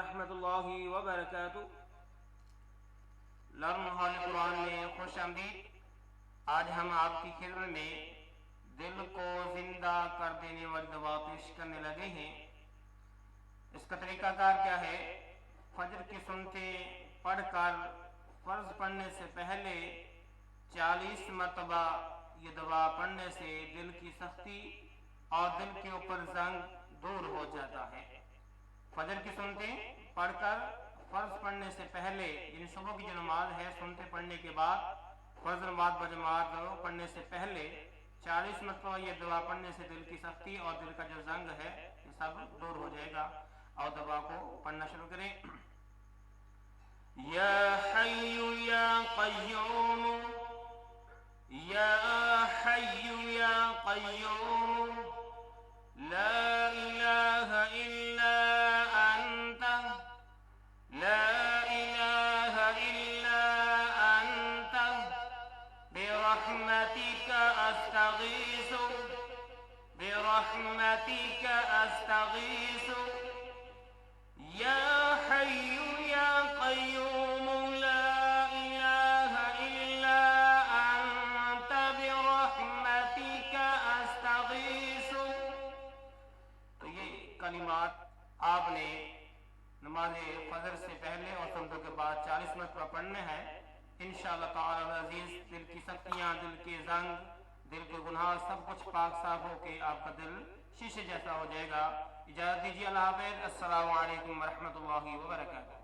ورحمۃ اللہ وبرکاتہ۔ لرن قرآن میں خوش آمدید۔ آج ہم آپ کی خدمت میں دل کو زندہ کر دینے والی دعا پیش کرنے لگے ہیں۔ اس کا طریقہ کار کیا ہے؟ فجر کی سنتیں پڑھ کر فرض پڑھنے سے پہلے 40 مرتبہ یہ دعا پڑھنے سے دل کی سختی اور دل کے اوپر زنگ دور ہو جاتا ہے۔ فجر کی سنتیں پڑھ کر فرض پڑھنے سے پہلے، یعنی صبح کی جو نماز ہے سنتیں پڑھنے کے بعد، فرض نماز بجماعت پڑھنے سے پہلے 40 مرتبہ یہ دعا پڑھنے سے دل کی سختی اور دل کا جو زنگ ہے یہ سب دور ہو جائے گا۔ اور دعا کو پڑھنا شروع کریں۔ یا حی یا قیوم، یا حی یا قیوم، لا الہ الا انت، لا الہ الا انت، برحمتک استغیث، برحمتک استغیث، یا حی یا قیوم، لا الہ الا انت، برحمتک استغیث۔ تو یہ کلمات آپ نے نماز فجر سے پہلے اور سنتوں کے بعد 40 مرتبہ پڑھنے ہیں۔ انشاءاللہ تعالی العزیز دل کی سختیاں، دل کے زنگ، دل کے گناہ سب کچھ پاک صاف ہو کے آپ کا دل شیشے جیسا ہو جائے گا۔ اجازت دیجیے، اللہ حافظ، السلام علیکم ورحمۃ اللہ وبرکاتہ۔